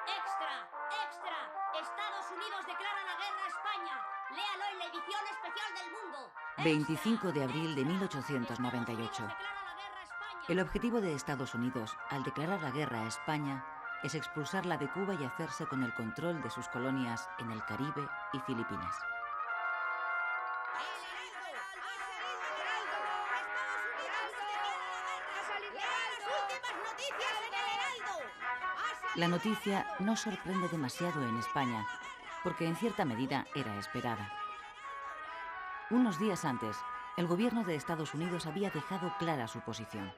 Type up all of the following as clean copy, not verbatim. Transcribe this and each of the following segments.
¡Extra! ¡Extra! Estados Unidos declara la guerra a España. Léalo en la edición especial del Mundo. 25 de abril de 1898. El objetivo de Estados Unidos, al declarar la guerra a España, es expulsarla de Cuba y hacerse con el control de sus colonias en el Caribe y Filipinas. La noticia no sorprende demasiado en España, porque en cierta medida era esperada. Unos días antes, el gobierno de Estados Unidos había dejado clara su posición.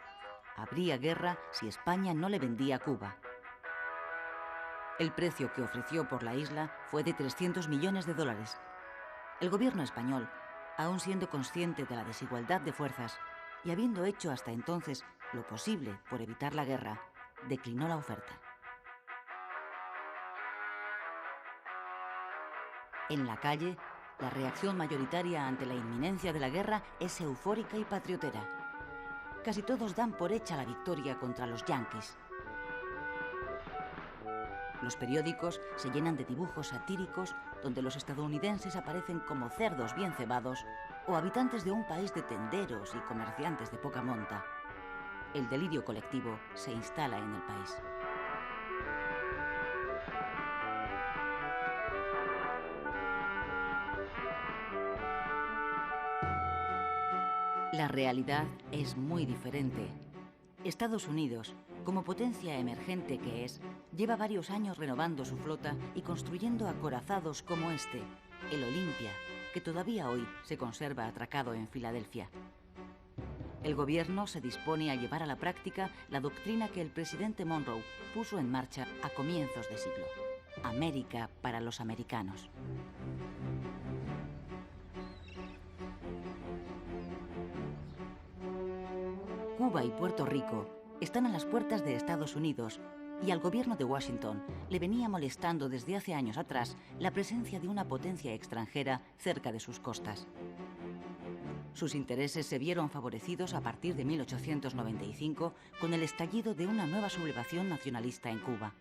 Habría guerra si España no le vendía Cuba. El precio que ofreció por la isla fue de 300 millones de dólares. El gobierno español, aun siendo consciente de la desigualdad de fuerzas y habiendo hecho hasta entonces lo posible por evitar la guerra, declinó la oferta. En la calle, la reacción mayoritaria ante la inminencia de la guerra es eufórica y patriotera. Casi todos dan por hecha la victoria contra los yanquis. Los periódicos se llenan de dibujos satíricos donde los estadounidenses aparecen como cerdos bien cebados o habitantes de un país de tenderos y comerciantes de poca monta. El delirio colectivo se instala en el país. La realidad es muy diferente. Estados Unidos, como potencia emergente que es, lleva varios años renovando su flota y construyendo acorazados como este, el Olympia, que todavía hoy se conserva atracado en Filadelfia. El gobierno se dispone a llevar a la práctica la doctrina que el presidente Monroe puso en marcha a comienzos de siglo: América para los americanos. Cuba y Puerto Rico están a las puertas de Estados Unidos y al gobierno de Washington le venía molestando desde hace años atrás la presencia de una potencia extranjera cerca de sus costas. Sus intereses se vieron favorecidos a partir de 1895 con el estallido de una nueva sublevación nacionalista en Cuba.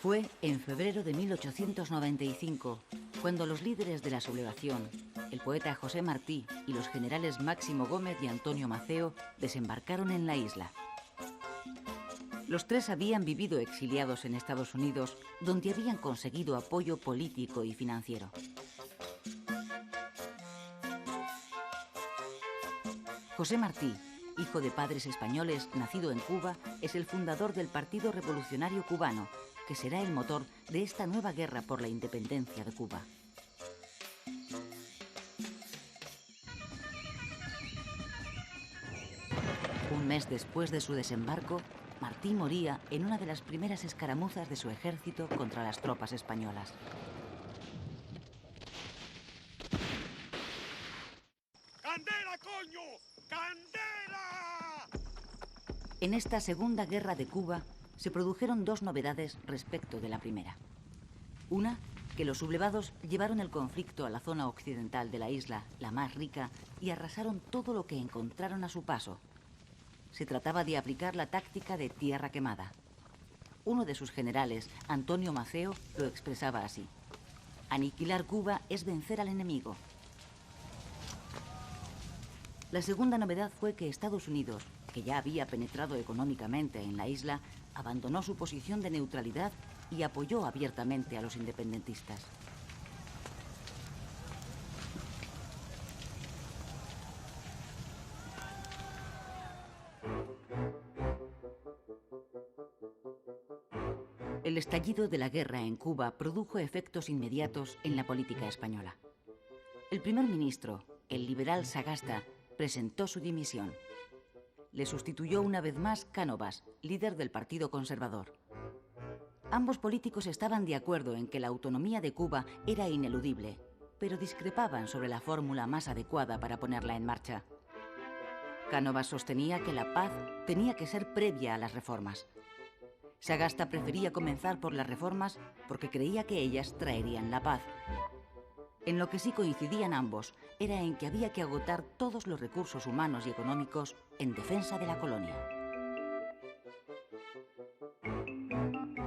Fue en febrero de 1895 cuando los líderes de la sublevación, el poeta José Martí y los generales Máximo Gómez y Antonio Maceo, desembarcaron en la isla. Los tres habían vivido exiliados en Estados Unidos, donde habían conseguido apoyo político y financiero. José Martí, hijo de padres españoles, nacido en Cuba, es el fundador del Partido Revolucionario Cubano, que será el motor de esta nueva guerra por la independencia de Cuba. Un mes después de su desembarco, Martí moría en una de las primeras escaramuzas de su ejército contra las tropas españolas. ¡Candela, coño! ¡Candela! En esta segunda guerra de Cuba se produjeron dos novedades respecto de la primera. Una, que los sublevados llevaron el conflicto a la zona occidental de la isla, la más rica, y arrasaron todo lo que encontraron a su paso. Se trataba de aplicar la táctica de tierra quemada. Uno de sus generales, Antonio Maceo, lo expresaba así: aniquilar Cuba es vencer al enemigo. La segunda novedad fue que Estados Unidos, que ya había penetrado económicamente en la isla, abandonó su posición de neutralidad y apoyó abiertamente a los independentistas. El estallido de la guerra en Cuba produjo efectos inmediatos en la política española. El primer ministro, el liberal Sagasta, presentó su dimisión. Le sustituyó una vez más Cánovas, líder del Partido Conservador. Ambos políticos estaban de acuerdo en que la autonomía de Cuba era ineludible, pero discrepaban sobre la fórmula más adecuada para ponerla en marcha. Cánovas sostenía que la paz tenía que ser previa a las reformas. Sagasta prefería comenzar por las reformas porque creía que ellas traerían la paz. En lo que sí coincidían ambos era en que había que agotar todos los recursos humanos y económicos en defensa de la colonia.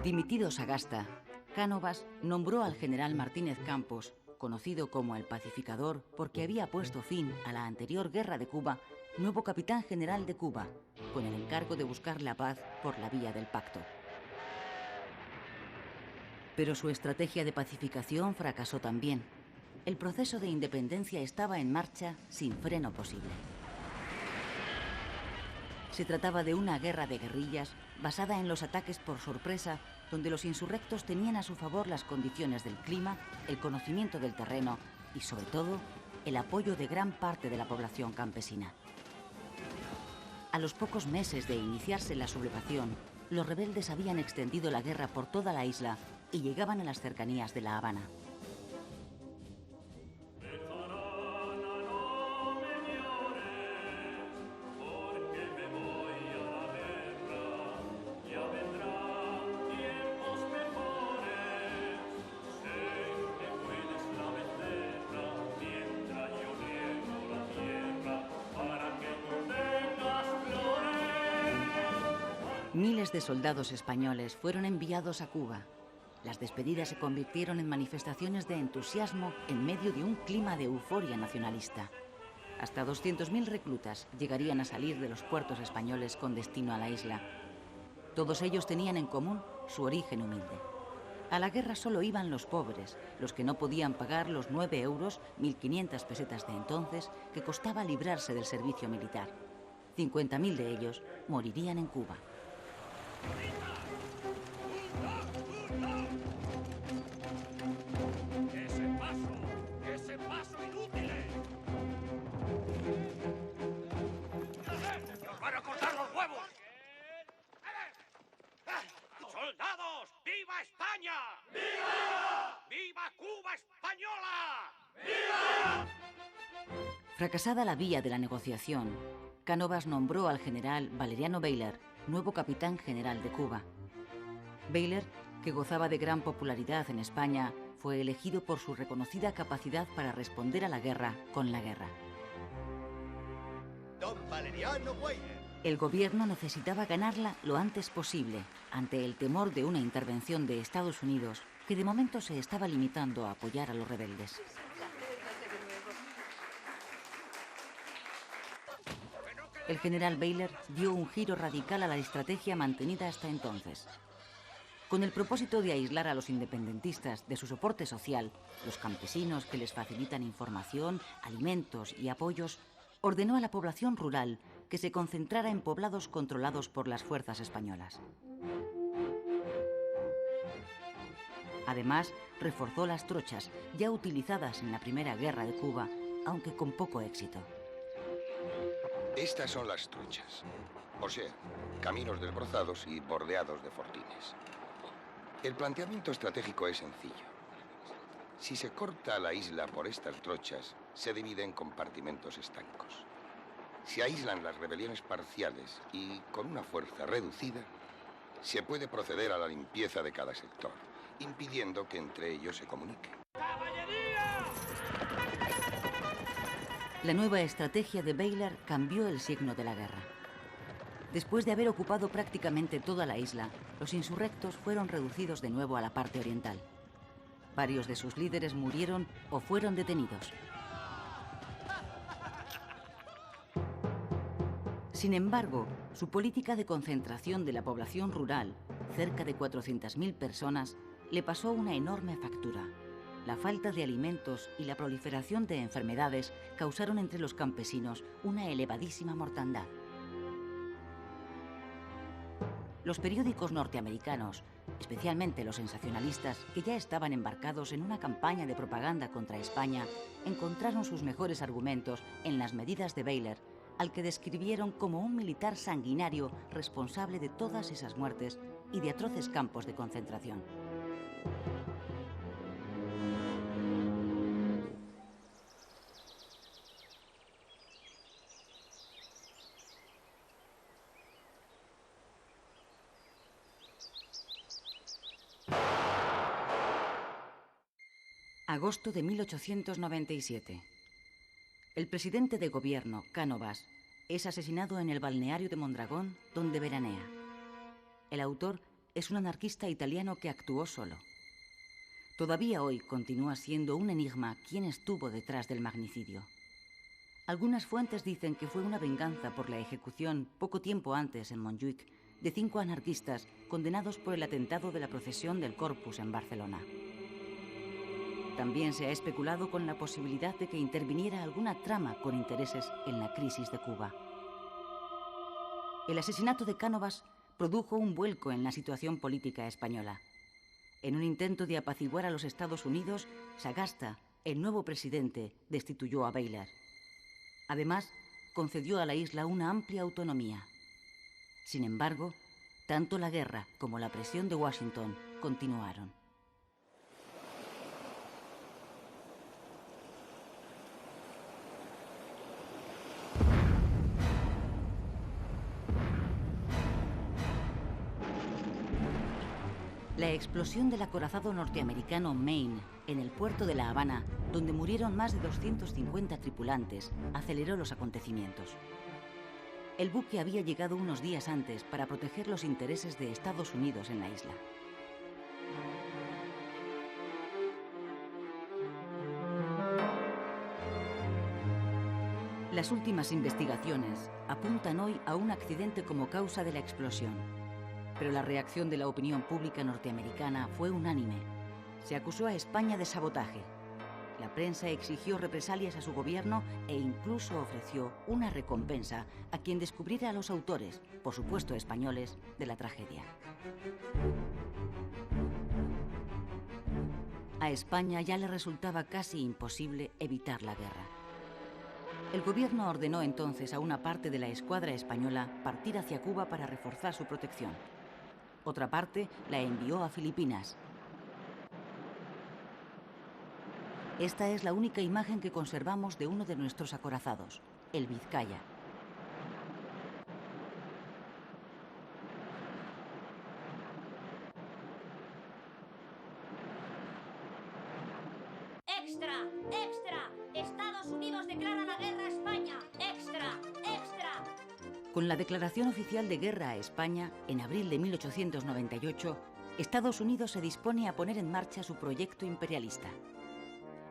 Dimitido Sagasta, Cánovas nombró al general Martínez Campos, conocido como el Pacificador porque había puesto fin a la anterior guerra de Cuba, nuevo capitán general de Cuba, con el encargo de buscar la paz por la vía del pacto. Pero su estrategia de pacificación fracasó también. El proceso de independencia estaba en marcha sin freno posible. Se trataba de una guerra de guerrillas basada en los ataques por sorpresa, donde los insurrectos tenían a su favor las condiciones del clima, el conocimiento del terreno y, sobre todo, el apoyo de gran parte de la población campesina. A los pocos meses de iniciarse la sublevación, los rebeldes habían extendido la guerra por toda la isla y llegaban a las cercanías de La Habana. Miles de soldados españoles fueron enviados a Cuba. Las despedidas se convirtieron en manifestaciones de entusiasmo en medio de un clima de euforia nacionalista. Hasta 200.000 reclutas llegarían a salir de los puertos españoles con destino a la isla. Todos ellos tenían en común su origen humilde. A la guerra solo iban los pobres, los que no podían pagar los 9 euros, 1.500 pesetas de entonces, que costaba librarse del servicio militar. 50.000 de ellos morirían en Cuba. ¡Ese paso inútiles! ¡Nos van a cortar los huevos! ¡Soldados! ¡Viva España! ¡Viva! ¡Viva Cuba española! ¡Viva! Fracasada la vía de la negociación, Cánovas nombró al general Valeriano Bayler nuevo capitán general de Cuba. Bayler, que gozaba de gran popularidad en España, fue elegido por su reconocida capacidad para responder a la guerra con la guerra. Don Valeriano Bayler. El gobierno necesitaba ganarla lo antes posible, ante el temor de una intervención de Estados Unidos, que de momento se estaba limitando a apoyar a los rebeldes. El general Bayler dio un giro radical a la estrategia mantenida hasta entonces. Con el propósito de aislar a los independentistas de su soporte social, los campesinos que les facilitan información, alimentos y apoyos, ordenó a la población rural que se concentrara en poblados controlados por las fuerzas españolas. Además, reforzó las trochas ya utilizadas en la Primera Guerra de Cuba, aunque con poco éxito. Estas son las trochas, o sea, caminos desbrozados y bordeados de fortines. El planteamiento estratégico es sencillo. Si se corta la isla por estas trochas, se divide en compartimentos estancos. Se aíslan las rebeliones parciales y, con una fuerza reducida, se puede proceder a la limpieza de cada sector, impidiendo que entre ellos se comuniquen. La nueva estrategia de Bayler cambió el signo de la guerra. Después de haber ocupado prácticamente toda la isla, los insurrectos fueron reducidos de nuevo a la parte oriental. Varios de sus líderes murieron o fueron detenidos. Sin embargo, su política de concentración de la población rural, cerca de 400.000 personas, le pasó una enorme factura. La falta de alimentos y la proliferación de enfermedades causaron entre los campesinos una elevadísima mortandad. Los periódicos norteamericanos, especialmente los sensacionalistas, que ya estaban embarcados en una campaña de propaganda contra España, encontraron sus mejores argumentos en las medidas de Bayler, al que describieron como un militar sanguinario responsable de todas esas muertes y de atroces campos de concentración. Agosto de 1897. El presidente de gobierno, Cánovas, es asesinado en el balneario de Mondragón, donde veranea. El autor es un anarquista italiano que actuó solo. Todavía hoy continúa siendo un enigma quién estuvo detrás del magnicidio. Algunas fuentes dicen que fue una venganza por la ejecución, poco tiempo antes en Montjuïc, de 5 anarquistas condenados por el atentado de la procesión del Corpus en Barcelona. También se ha especulado con la posibilidad de que interviniera alguna trama con intereses en la crisis de Cuba. El asesinato de Cánovas produjo un vuelco en la situación política española. En un intento de apaciguar a los Estados Unidos, Sagasta, el nuevo presidente, destituyó a Baylor. Además, concedió a la isla una amplia autonomía. Sin embargo, tanto la guerra como la presión de Washington continuaron. La explosión del acorazado norteamericano Maine en el puerto de La Habana, donde murieron más de 250 tripulantes, aceleró los acontecimientos. El buque había llegado unos días antes para proteger los intereses de Estados Unidos en la isla. Las últimas investigaciones apuntan hoy a un accidente como causa de la explosión. Pero la reacción de la opinión pública norteamericana fue unánime. Se acusó a España de sabotaje. La prensa exigió represalias a su gobierno e incluso ofreció una recompensa a quien descubriera a los autores, por supuesto españoles, de la tragedia. A España ya le resultaba casi imposible evitar la guerra. El gobierno ordenó entonces a una parte de la escuadra española partir hacia Cuba para reforzar su protección. Otra parte la envió a Filipinas. Esta es la única imagen que conservamos de uno de nuestros acorazados, el Vizcaya. ¡Extra! ¡Extra! ¡Estados Unidos declara la guerra a España! ¡Extra! ¡Extra! Con la declaración oficial de guerra a España, en abril de 1898, Estados Unidos se dispone a poner en marcha su proyecto imperialista.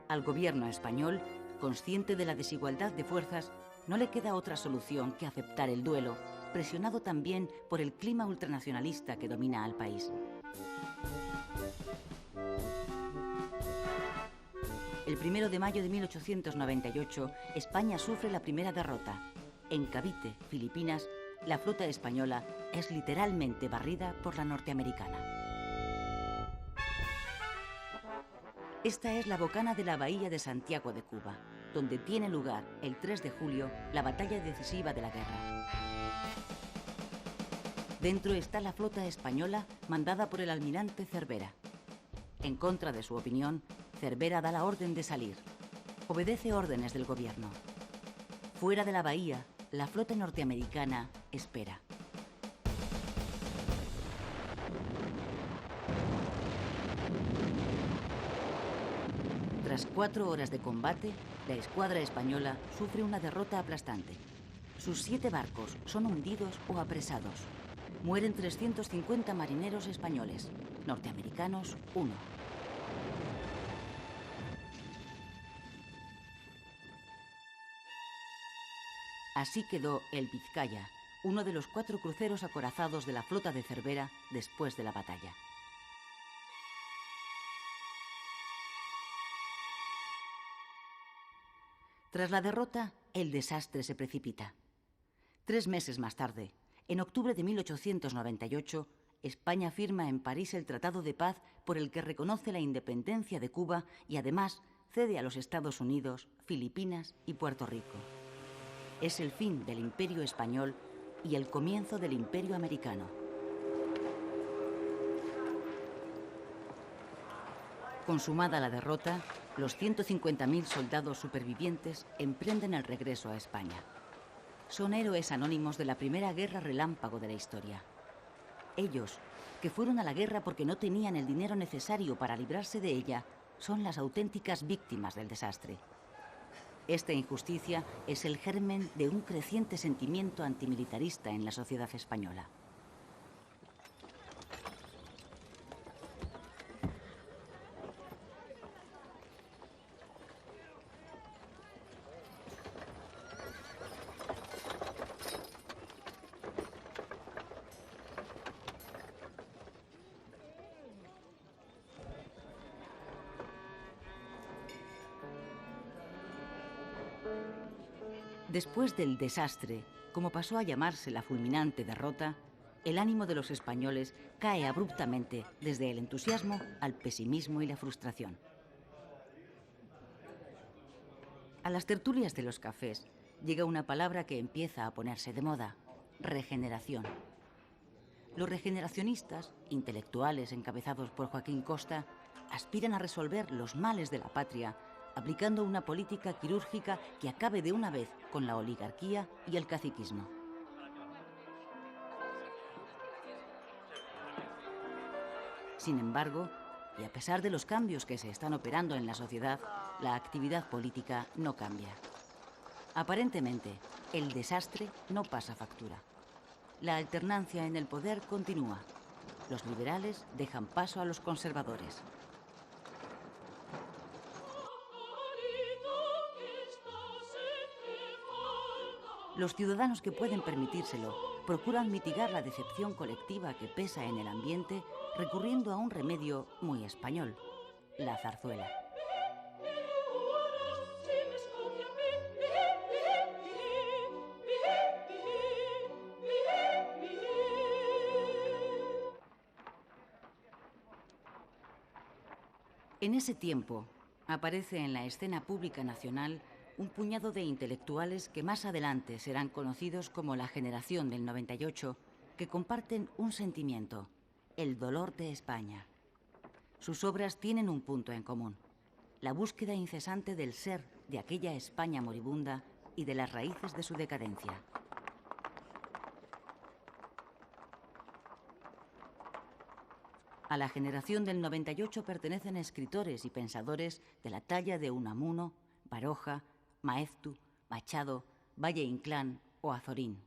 Al gobierno español, consciente de la desigualdad de fuerzas, no le queda otra solución que aceptar el duelo, presionado también por el clima ultranacionalista que domina al país. El 1 de mayo de 1898, España sufre la primera derrota. En Cavite, Filipinas, la flota española es literalmente barrida por la norteamericana. Esta es la bocana de la bahía de Santiago de Cuba, donde tiene lugar el 3 de julio la batalla decisiva de la guerra. Dentro está la flota española mandada por el almirante Cervera. En contra de su opinión, Cervera da la orden de salir. Obedece órdenes del gobierno. Fuera de la bahía, la flota norteamericana espera. Tras 4 horas de combate, la escuadra española sufre una derrota aplastante. Sus 7 barcos son hundidos o apresados. Mueren 350 marineros españoles, norteamericanos 1. Así quedó el Vizcaya, uno de los 4 cruceros acorazados de la flota de Cervera después de la batalla. Tras la derrota, el desastre se precipita. 3 meses más tarde, en octubre de 1898, España firma en París el Tratado de Paz por el que reconoce la independencia de Cuba y además cede a los Estados Unidos, Filipinas y Puerto Rico. Es el fin del Imperio español y el comienzo del Imperio americano. Consumada la derrota, los 150.000 soldados supervivientes emprenden el regreso a España. Son héroes anónimos de la primera guerra relámpago de la historia. Ellos, que fueron a la guerra porque no tenían el dinero necesario para librarse de ella, son las auténticas víctimas del desastre. Esta injusticia es el germen de un creciente sentimiento antimilitarista en la sociedad española. Después del desastre, como pasó a llamarse la fulminante derrota, el ánimo de los españoles cae abruptamente desde el entusiasmo al pesimismo y la frustración. A las tertulias de los cafés llega una palabra que empieza a ponerse de moda: regeneración. Los regeneracionistas, intelectuales encabezados por Joaquín Costa, aspiran a resolver los males de la patria aplicando una política quirúrgica que acabe de una vez con la oligarquía y el caciquismo. Sin embargo, y a pesar de los cambios que se están operando en la sociedad, la actividad política no cambia. Aparentemente, el desastre no pasa factura. La alternancia en el poder continúa. Los liberales dejan paso a los conservadores. Los ciudadanos que pueden permitírselo procuran mitigar la decepción colectiva que pesa en el ambiente recurriendo a un remedio muy español: la zarzuela. En ese tiempo aparece en la escena pública nacional un puñado de intelectuales que más adelante serán conocidos como la generación del 98, que comparten un sentimiento: el dolor de España. Sus obras tienen un punto en común: la búsqueda incesante del ser de aquella España moribunda y de las raíces de su decadencia. A la generación del 98 pertenecen escritores y pensadores de la talla de Unamuno, Baroja, Maeztu, Machado, Valle Inclán o Azorín.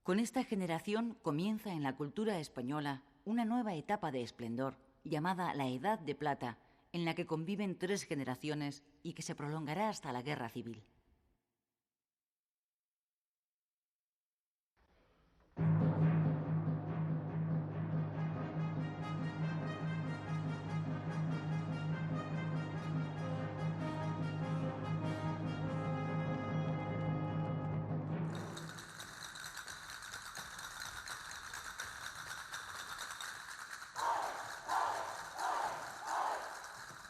Con esta generación comienza en la cultura española una nueva etapa de esplendor llamada la Edad de Plata, en la que conviven 3 generaciones y que se prolongará hasta la Guerra Civil.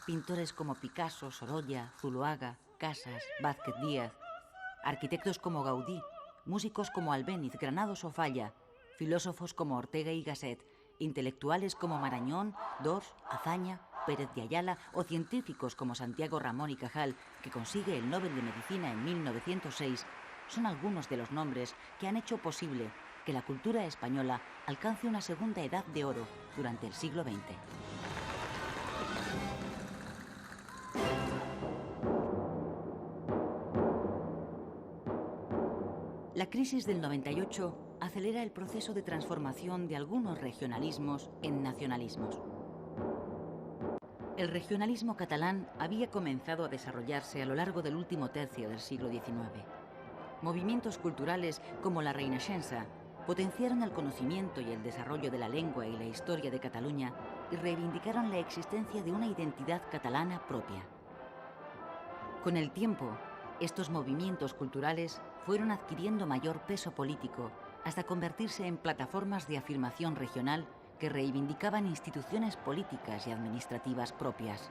Pintores como Picasso, Sorolla, Zuloaga, Casas, Vázquez Díaz, arquitectos como Gaudí, músicos como Albéniz, Granados o Falla, filósofos como Ortega y Gasset, intelectuales como Marañón, Dors, Azaña, Pérez de Ayala o científicos como Santiago Ramón y Cajal, que consigue el Nobel de Medicina en 1906, son algunos de los nombres que han hecho posible que la cultura española alcance una segunda edad de oro durante el siglo XX. La crisis del 98 acelera el proceso de transformación de algunos regionalismos en nacionalismos. El regionalismo catalán había comenzado a desarrollarse a lo largo del último tercio del siglo XIX. Movimientos culturales como la Reinaixença potenciaron el conocimiento y el desarrollo de la lengua y la historia de Cataluña y reivindicaron la existencia de una identidad catalana propia. Con el tiempo, estos movimientos culturales fueron adquiriendo mayor peso político hasta convertirse en plataformas de afirmación regional que reivindicaban instituciones políticas y administrativas propias.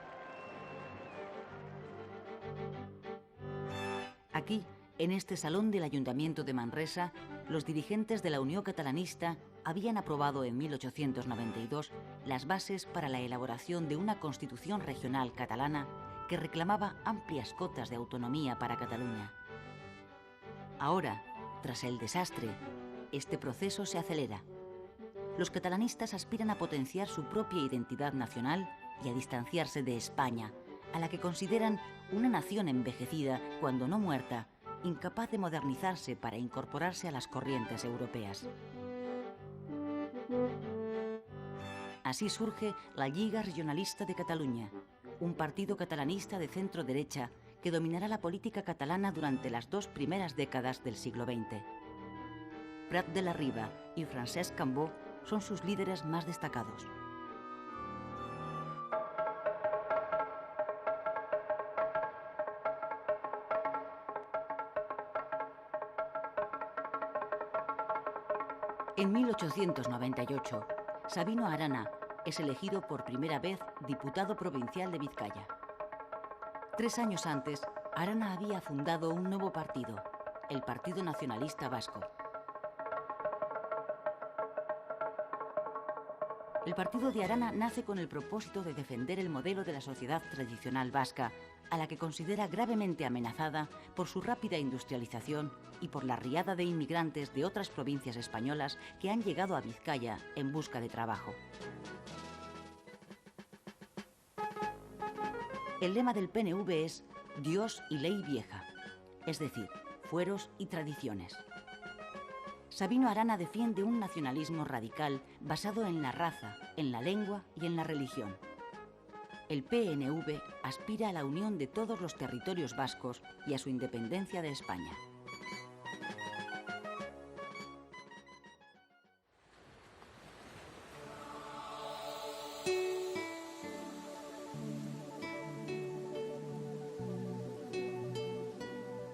Aquí, en este salón del Ayuntamiento de Manresa, los dirigentes de la Unió Catalanista habían aprobado en 1892 las bases para la elaboración de una constitución regional catalana que reclamaba amplias cotas de autonomía para Cataluña. Ahora, tras el desastre, este proceso se acelera. Los catalanistas aspiran a potenciar su propia identidad nacional y a distanciarse de España, a la que consideran una nación envejecida, cuando no muerta, incapaz de modernizarse para incorporarse a las corrientes europeas. Así surge la Lliga Regionalista de Cataluña, un partido catalanista de centro-derecha que dominará la política catalana durante las 2 primeras décadas del siglo XX. Prat de la Riba y Francesc Cambó son sus líderes más destacados. En 1898, Sabino Arana es elegido por primera vez diputado provincial de Vizcaya. 3 años antes, Arana había fundado un nuevo partido, el Partido Nacionalista Vasco. El partido de Arana nace con el propósito de defender el modelo de la sociedad tradicional vasca, a la que considera gravemente amenazada por su rápida industrialización y por la riada de inmigrantes de otras provincias españolas que han llegado a Vizcaya en busca de trabajo. El lema del PNV es Dios y ley vieja, es decir, fueros y tradiciones. Sabino Arana defiende un nacionalismo radical basado en la raza, en la lengua y en la religión. El PNV aspira a la unión de todos los territorios vascos y a su independencia de España.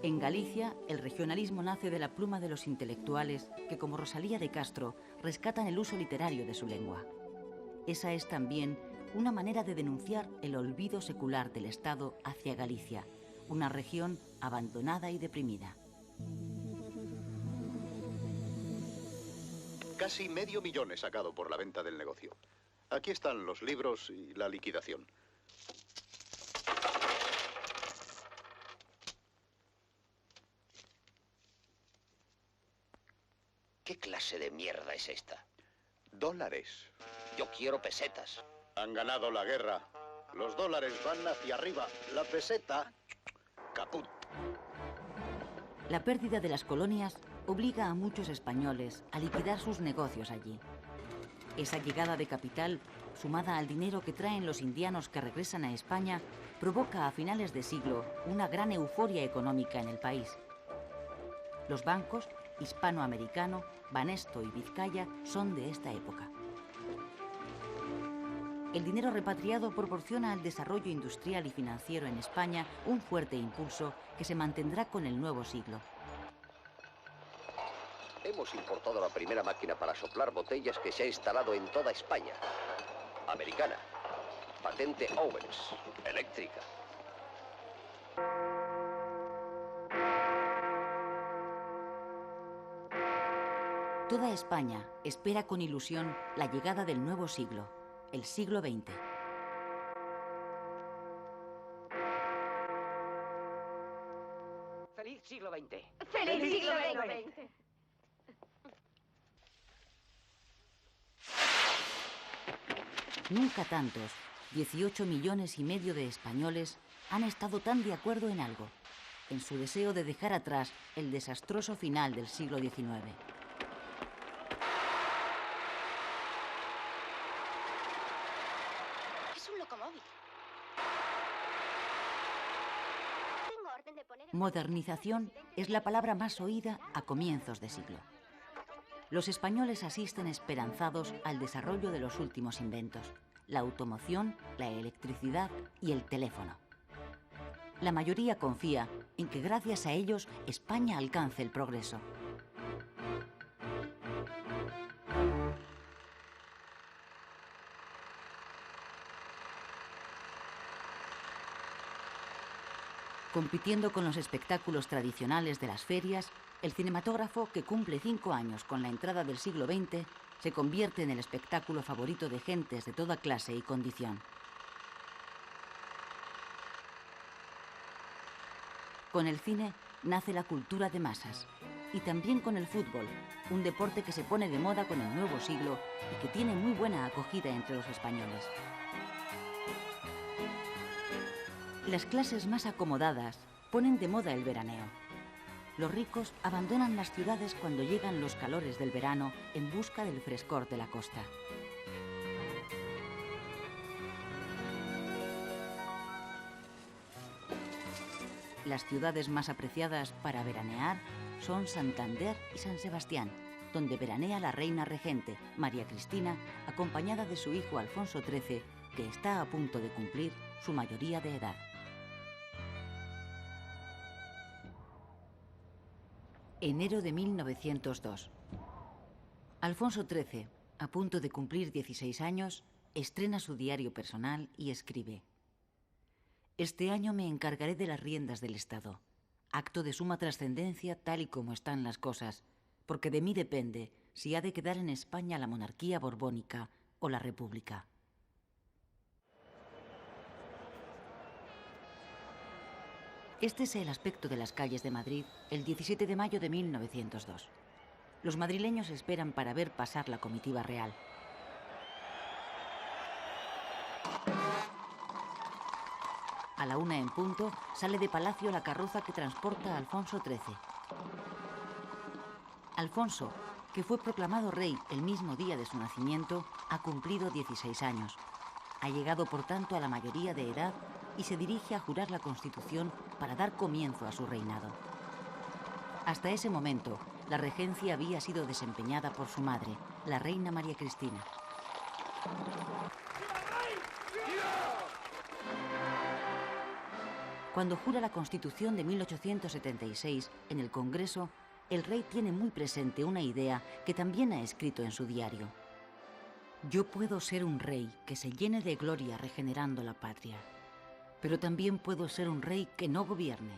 En Galicia, el regionalismo nace de la pluma de los intelectuales que, como Rosalía de Castro, rescatan el uso literario de su lengua. Esa es también una manera de denunciar el olvido secular del Estado hacia Galicia, una región abandonada y deprimida. Casi medio millón he sacado por la venta del negocio. Aquí están los libros y la liquidación. ¿Qué clase de mierda es esta? Dólares. Yo quiero pesetas. Han ganado la guerra. Los dólares van hacia arriba. La peseta, caput. La pérdida de las colonias obliga a muchos españoles a liquidar sus negocios allí. Esa llegada de capital, sumada al dinero que traen los indianos que regresan a España, provoca a finales de siglo una gran euforia económica en el país. Los bancos Hispanoamericano, Banesto y Vizcaya son de esta época. El dinero repatriado proporciona al desarrollo industrial y financiero en España un fuerte impulso que se mantendrá con el nuevo siglo. Hemos importado la primera máquina para soplar botellas que se ha instalado en toda España. Americana. Patente Owens. Eléctrica. Toda España espera con ilusión la llegada del nuevo siglo, el siglo XX. ¡Feliz siglo XX! ¡Feliz siglo XX! Nunca tantos, 18,5 millones de españoles, han estado tan de acuerdo en algo, en su deseo de dejar atrás el desastroso final del siglo XIX. Es un locomóvil. Tengo orden de poner... Modernización es la palabra más oída a comienzos de siglo. Los españoles asisten esperanzados al desarrollo de los últimos inventos: la automoción, la electricidad y el teléfono. La mayoría confía en que gracias a ellos España alcance el progreso. Compitiendo con los espectáculos tradicionales de las ferias, el cinematógrafo, que cumple 5 años con la entrada del siglo XX, se convierte en el espectáculo favorito de gentes de toda clase y condición. Con el cine nace la cultura de masas, y también con el fútbol, un deporte que se pone de moda con el nuevo siglo y que tiene muy buena acogida entre los españoles. Las clases más acomodadas ponen de moda el veraneo. Los ricos abandonan las ciudades cuando llegan los calores del verano en busca del frescor de la costa. Las ciudades más apreciadas para veranear son Santander y San Sebastián, donde veranea la reina regente, María Cristina, acompañada de su hijo Alfonso XIII, que está a punto de cumplir su mayoría de edad. Enero de 1902. Alfonso XIII, a punto de cumplir 16 años, estrena su diario personal y escribe: Este año me encargaré de las riendas del Estado, acto de suma trascendencia tal y como están las cosas, porque de mí depende si ha de quedar en España la monarquía borbónica o la república. Este es el aspecto de las calles de Madrid el 17 de mayo de 1902. Los madrileños esperan para ver pasar la comitiva real. A la 1 en punto sale de Palacio la carroza que transporta a Alfonso XIII. Alfonso, que fue proclamado rey el mismo día de su nacimiento, ha cumplido 16 años. Ha llegado, por tanto, a la mayoría de edad y se dirige a jurar la Constitución para dar comienzo a su reinado. Hasta ese momento, la regencia había sido desempeñada por su madre, la reina María Cristina. Cuando jura la Constitución de 1876 en el Congreso, el rey tiene muy presente una idea que también ha escrito en su diario. Yo puedo ser un rey que se llene de gloria regenerando la patria, pero también puedo ser un rey que no gobierne,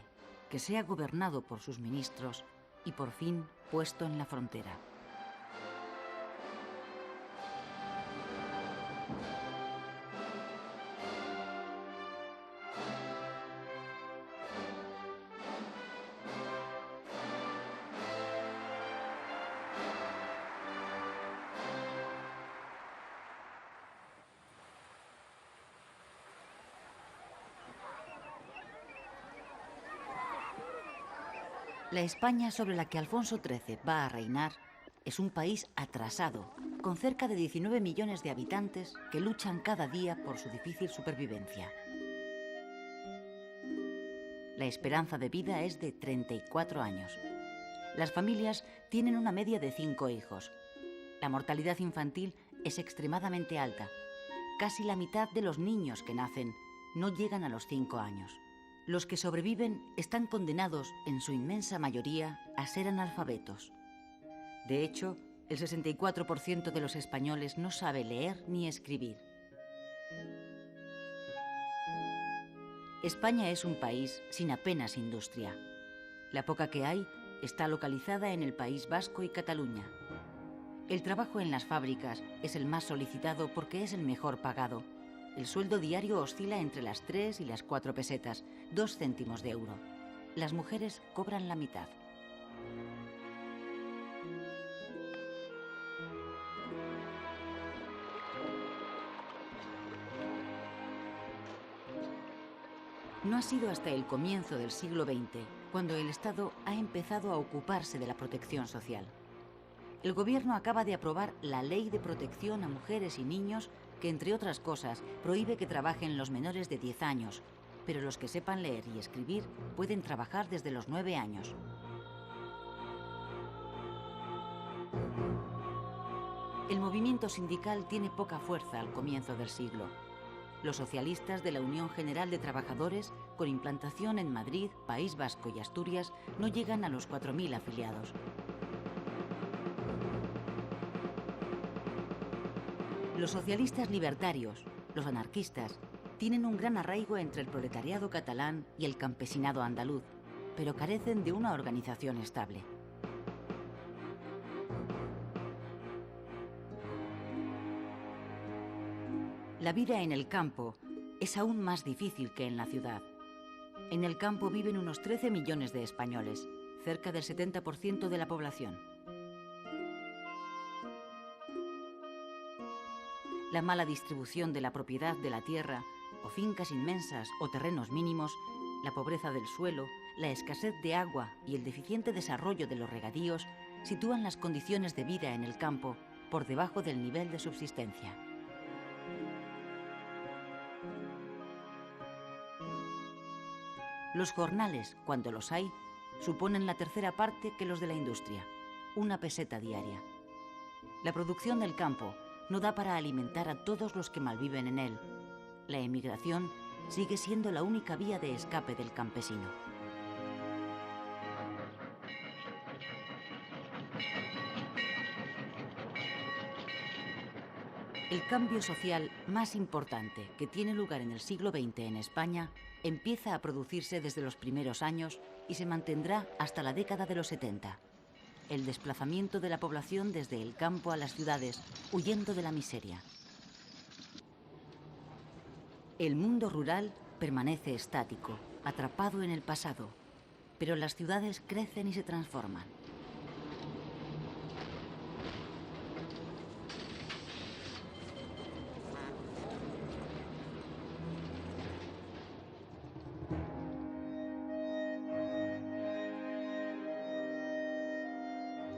que sea gobernado por sus ministros y por fin puesto en la frontera. La España sobre la que Alfonso XIII va a reinar es un país atrasado, con cerca de 19 millones de habitantes que luchan cada día por su difícil supervivencia. La esperanza de vida es de 34 años. Las familias tienen una media de 5 hijos. La mortalidad infantil es extremadamente alta. Casi la mitad de los niños que nacen no llegan a los 5 años. Los que sobreviven están condenados, en su inmensa mayoría, a ser analfabetos. De hecho, el 64% de los españoles no sabe leer ni escribir. España es un país sin apenas industria. La poca que hay está localizada en el País Vasco y Cataluña. El trabajo en las fábricas es el más solicitado porque es el mejor pagado. El sueldo diario oscila entre las 3 y las 4 pesetas, 2 céntimos de euro. Las mujeres cobran la mitad. No ha sido hasta el comienzo del siglo XX cuando el Estado ha empezado a ocuparse de la protección social. El Gobierno acaba de aprobar la Ley de Protección a Mujeres y Niños que, entre otras cosas, prohíbe que trabajen los menores de 10 años, pero los que sepan leer y escribir pueden trabajar desde los 9 años. El movimiento sindical tiene poca fuerza al comienzo del siglo. Los socialistas de la Unión General de Trabajadores, con implantación en Madrid, País Vasco y Asturias, no llegan a los 4.000 afiliados. Los socialistas libertarios, los anarquistas, tienen un gran arraigo entre el proletariado catalán y el campesinado andaluz, pero carecen de una organización estable. La vida en el campo es aún más difícil que en la ciudad. En el campo viven unos 13 millones de españoles, cerca del 70% de la población. La mala distribución de la propiedad de la tierra o fincas inmensas o terrenos mínimos, la pobreza del suelo, la escasez de agua y el deficiente desarrollo de los regadíos sitúan las condiciones de vida en el campo por debajo del nivel de subsistencia. Los jornales, cuando los hay, suponen la tercera parte que los de la industria, 1 peseta diaria. La producción del campo no da para alimentar a todos los que malviven en él. La emigración sigue siendo la única vía de escape del campesino. El cambio social más importante que tiene lugar en el siglo XX en España empieza a producirse desde los primeros años y se mantendrá hasta la década de los 70. El desplazamiento de la población desde el campo a las ciudades, huyendo de la miseria. El mundo rural permanece estático, atrapado en el pasado, pero las ciudades crecen y se transforman.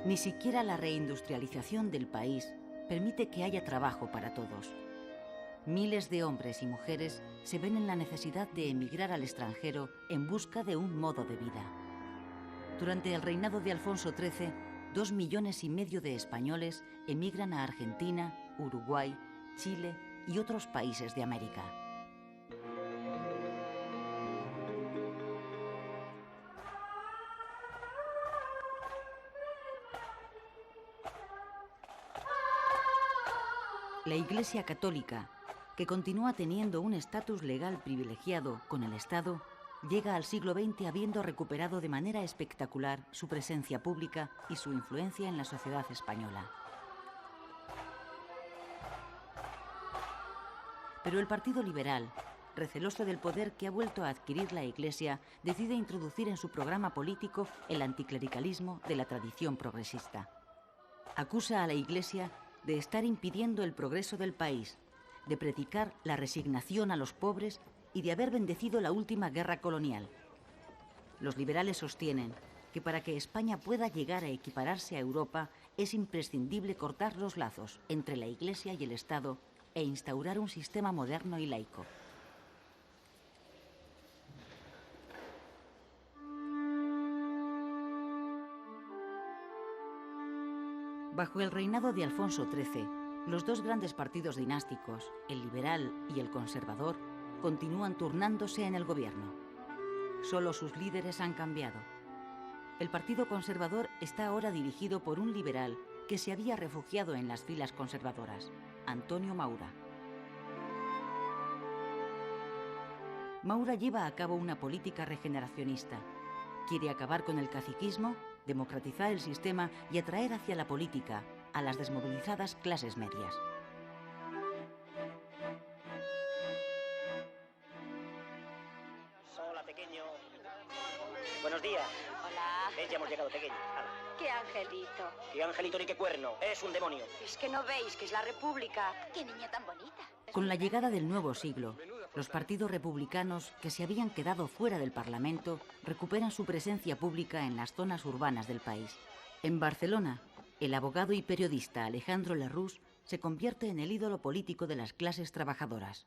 Ni siquiera la reindustrialización del país permite que haya trabajo para todos. Miles de hombres y mujeres se ven en la necesidad de emigrar al extranjero en busca de un modo de vida. Durante el reinado de Alfonso XIII, 2,5 millones de españoles emigran a Argentina, Uruguay, Chile y otros países de América. La Iglesia Católica, que continúa teniendo un estatus legal privilegiado con el Estado, llega al siglo XX habiendo recuperado de manera espectacular su presencia pública y su influencia en la sociedad española. Pero el Partido Liberal, receloso del poder que ha vuelto a adquirir la Iglesia, decide introducir en su programa político el anticlericalismo de la tradición progresista. Acusa a la Iglesia de estar impidiendo el progreso del país, de predicar la resignación a los pobres y de haber bendecido la última guerra colonial. Los liberales sostienen que para que España pueda llegar a equipararse a Europa es imprescindible cortar los lazos entre la Iglesia y el Estado e instaurar un sistema moderno y laico. Bajo el reinado de Alfonso XIII, los dos grandes partidos dinásticos, el liberal y el conservador, continúan turnándose en el gobierno. Solo sus líderes han cambiado. El Partido Conservador está ahora dirigido por un liberal que se había refugiado en las filas conservadoras, Antonio Maura. Maura lleva a cabo una política regeneracionista. Quiere acabar con el caciquismo, democratizar el sistema y atraer hacia la política a las desmovilizadas clases medias. Hola, pequeño. Buenos días. Hola. ¿Ves? Ya hemos llegado, pequeño. Hala. ¡Qué angelito! ¿Qué angelito ni qué cuerno? Es un demonio. Es que no veis que es la República. ¡Qué niña tan bonita! Con la llegada del nuevo siglo, los partidos republicanos que se habían quedado fuera del Parlamento recuperan su presencia pública en las zonas urbanas del país. En Barcelona, el abogado y periodista Alejandro Lerroux se convierte en el ídolo político de las clases trabajadoras.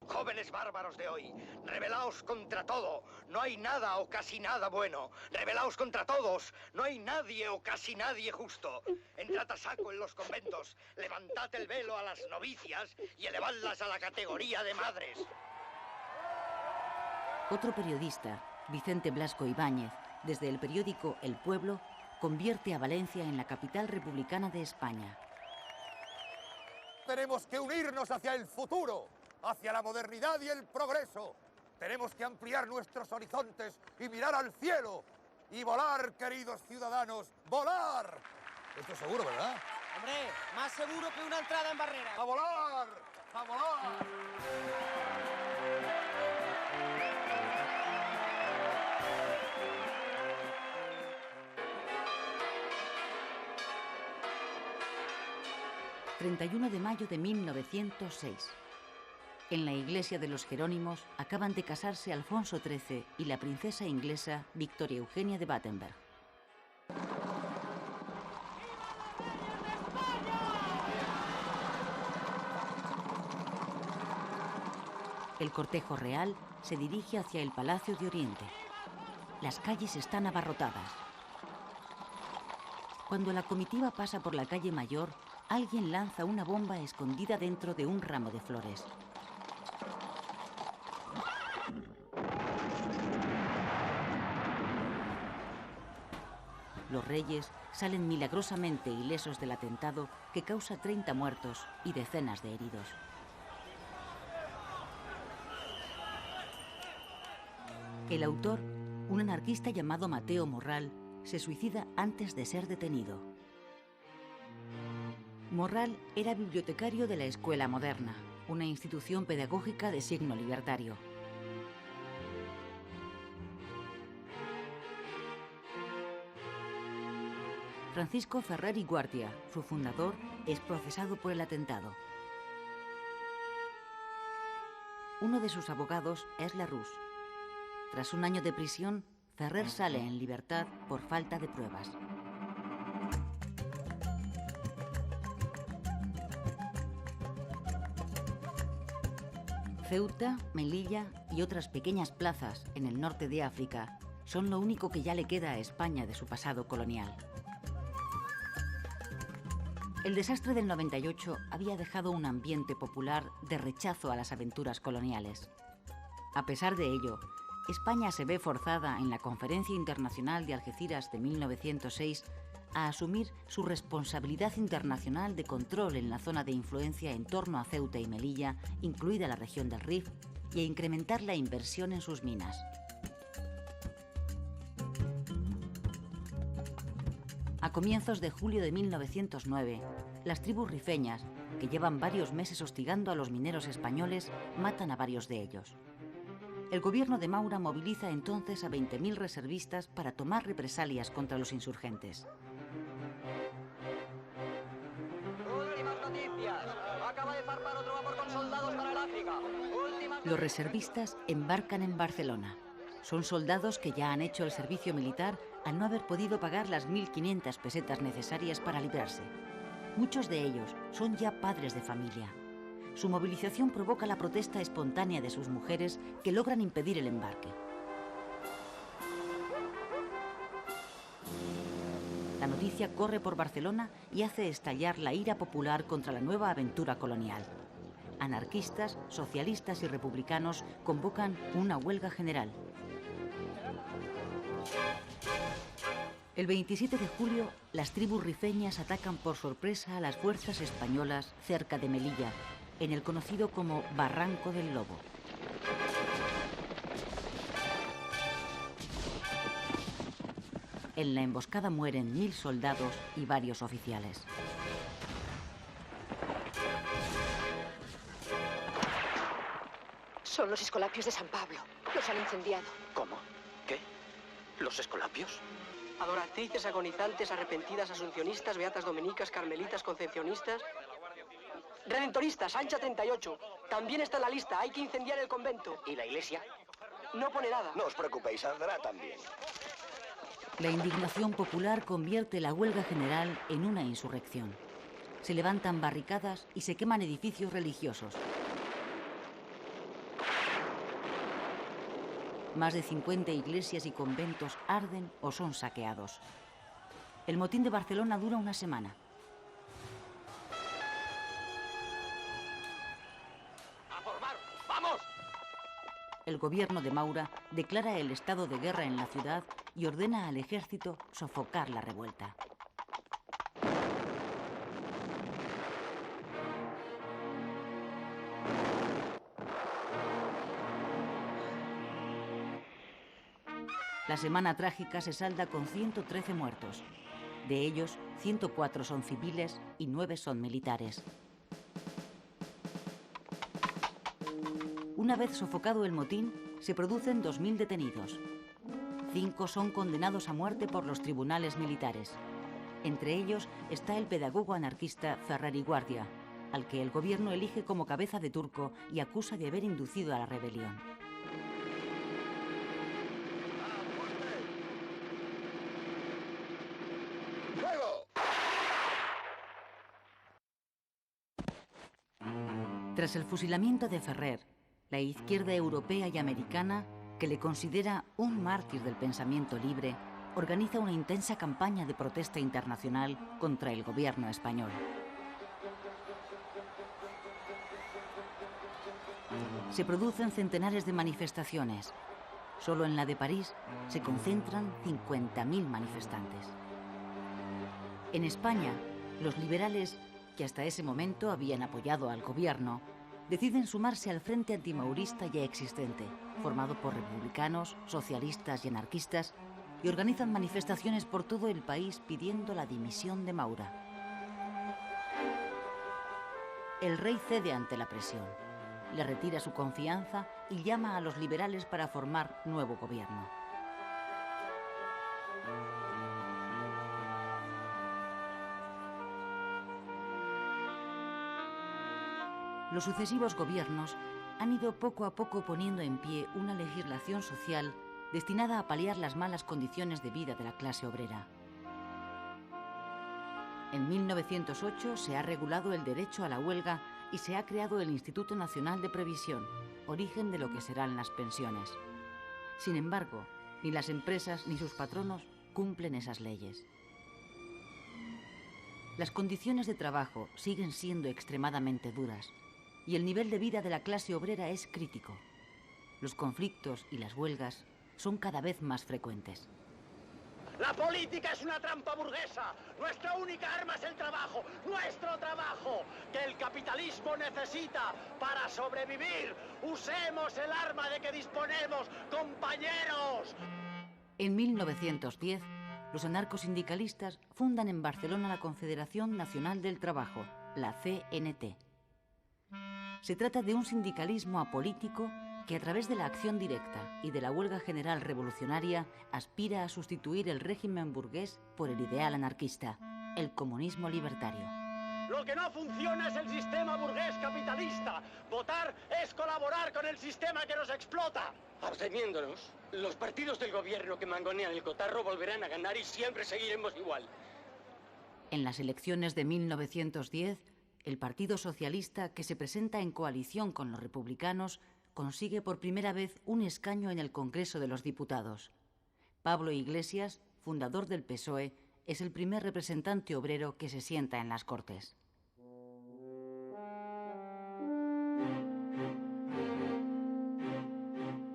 Jóvenes bárbaros de hoy, rebelaos contra todo. No hay nada o casi nada bueno. Rebelaos contra todos. No hay nadie o casi nadie justo. Entrad a saco en los conventos. Levantad el velo a las novicias y elevadlas a la categoría de madres. Otro periodista, Vicente Blasco Ibáñez, desde el periódico El Pueblo, convierte a Valencia en la capital republicana de España. Tenemos que unirnos hacia el futuro, hacia la modernidad y el progreso. Tenemos que ampliar nuestros horizontes y mirar al cielo. Y volar, queridos ciudadanos, ¡volar! Esto es seguro, ¿verdad? Hombre, más seguro que una entrada en barrera. ¡A volar! ¡A volar! ...31 de mayo de 1906... En la iglesia de los Jerónimos acaban de casarse Alfonso XIII y la princesa inglesa Victoria Eugenia de Battenberg. El cortejo real se dirige hacia el Palacio de Oriente. Las calles están abarrotadas. Cuando la comitiva pasa por la calle Mayor, alguien lanza una bomba escondida dentro de un ramo de flores. Los reyes salen milagrosamente ilesos del atentado que causa 30 muertos y decenas de heridos. El autor, un anarquista llamado Mateo Morral, se suicida antes de ser detenido. Morral era bibliotecario de la Escuela Moderna, una institución pedagógica de signo libertario. Francisco Ferrer y Guardia, su fundador, es procesado por el atentado. Uno de sus abogados es Lerroux. Tras un año de prisión, Ferrer sale en libertad por falta de pruebas. Ceuta, Melilla y otras pequeñas plazas en el norte de África son lo único que ya le queda a España de su pasado colonial. El desastre del 98 había dejado un ambiente popular de rechazo a las aventuras coloniales. A pesar de ello, España se ve forzada en la Conferencia Internacional de Algeciras de 1906 a asumir su responsabilidad internacional de control en la zona de influencia en torno a Ceuta y Melilla, incluida la región del Rif, y a incrementar la inversión en sus minas. A comienzos de julio de 1909, las tribus rifeñas, que llevan varios meses hostigando a los mineros españoles, matan a varios de ellos. El gobierno de Maura moviliza entonces a 20.000 reservistas para tomar represalias contra los insurgentes. Últimas noticias. Acaba de zarpar otro vapor con soldados para el África. Los reservistas embarcan en Barcelona. Son soldados que ya han hecho el servicio militar al no haber podido pagar las 1.500 pesetas necesarias para librarse. Muchos de ellos son ya padres de familia. Su movilización provoca la protesta espontánea de sus mujeres que logran impedir el embarque. La noticia corre por Barcelona y hace estallar la ira popular contra la nueva aventura colonial. Anarquistas, socialistas y republicanos convocan una huelga general. El 27 de julio, las tribus rifeñas atacan por sorpresa a las fuerzas españolas cerca de Melilla, en el conocido como Barranco del Lobo. En la emboscada mueren 1.000 soldados y varios oficiales. Son los escolapios de San Pablo. Los han incendiado. ¿Cómo? ¿Qué? ¿Los escolapios? Adoratrices, agonizantes, arrepentidas, asuncionistas, beatas dominicas, carmelitas, concepcionistas... Redentoristas, Ancha 38. También está en la lista, hay que incendiar el convento. ¿Y la iglesia? No pone nada. No os preocupéis, saldrá también. La indignación popular convierte la huelga general en una insurrección. Se levantan barricadas y se queman edificios religiosos. Más de 50 iglesias y conventos arden o son saqueados. El motín de Barcelona dura una semana. ¡A formar! ¡Vamos! El gobierno de Maura declara el estado de guerra en la ciudad y ordena al ejército sofocar la revuelta. La semana trágica se salda con 113 muertos. De ellos, 104 son civiles y 9 son militares. Una vez sofocado el motín, se producen 2.000 detenidos. 5 son condenados a muerte por los tribunales militares. Entre ellos está el pedagogo anarquista Ferrer y Guardia, al que el gobierno elige como cabeza de turco y acusa de haber inducido a la rebelión. Tras el fusilamiento de Ferrer, la izquierda europea y americana, que le considera un mártir del pensamiento libre, organiza una intensa campaña de protesta internacional contra el gobierno español. Se producen centenares de manifestaciones. Solo en la de París se concentran 50.000 manifestantes. En España, los liberales, que hasta ese momento habían apoyado al gobierno, deciden sumarse al frente antimaurista ya existente, formado por republicanos, socialistas y anarquistas, y organizan manifestaciones por todo el país pidiendo la dimisión de Maura. El rey cede ante la presión, le retira su confianza y llama a los liberales para formar nuevo gobierno. Los sucesivos gobiernos han ido poco a poco poniendo en pie una legislación social destinada a paliar las malas condiciones de vida de la clase obrera. En 1908 se ha regulado el derecho a la huelga y se ha creado el Instituto Nacional de Previsión, origen de lo que serán las pensiones. Sin embargo, ni las empresas ni sus patronos cumplen esas leyes. Las condiciones de trabajo siguen siendo extremadamente duras y el nivel de vida de la clase obrera es crítico. Los conflictos y las huelgas son cada vez más frecuentes. La política es una trampa burguesa. Nuestra única arma es el trabajo, nuestro trabajo, que el capitalismo necesita para sobrevivir. Usemos el arma de que disponemos, compañeros. En 1910, los anarcosindicalistas fundan en Barcelona la Confederación Nacional del Trabajo, la CNT. Se trata de un sindicalismo apolítico que a través de la acción directa y de la huelga general revolucionaria aspira a sustituir el régimen burgués por el ideal anarquista, el comunismo libertario. Lo que no funciona es el sistema burgués capitalista. Votar es colaborar con el sistema que nos explota. Absteniéndonos, los partidos del gobierno que mangonean el cotarro volverán a ganar y siempre seguiremos igual. En las elecciones de 1910, el Partido Socialista, que se presenta en coalición con los republicanos, consigue por primera vez un escaño en el Congreso de los Diputados. Pablo Iglesias, fundador del PSOE, es el primer representante obrero que se sienta en las Cortes.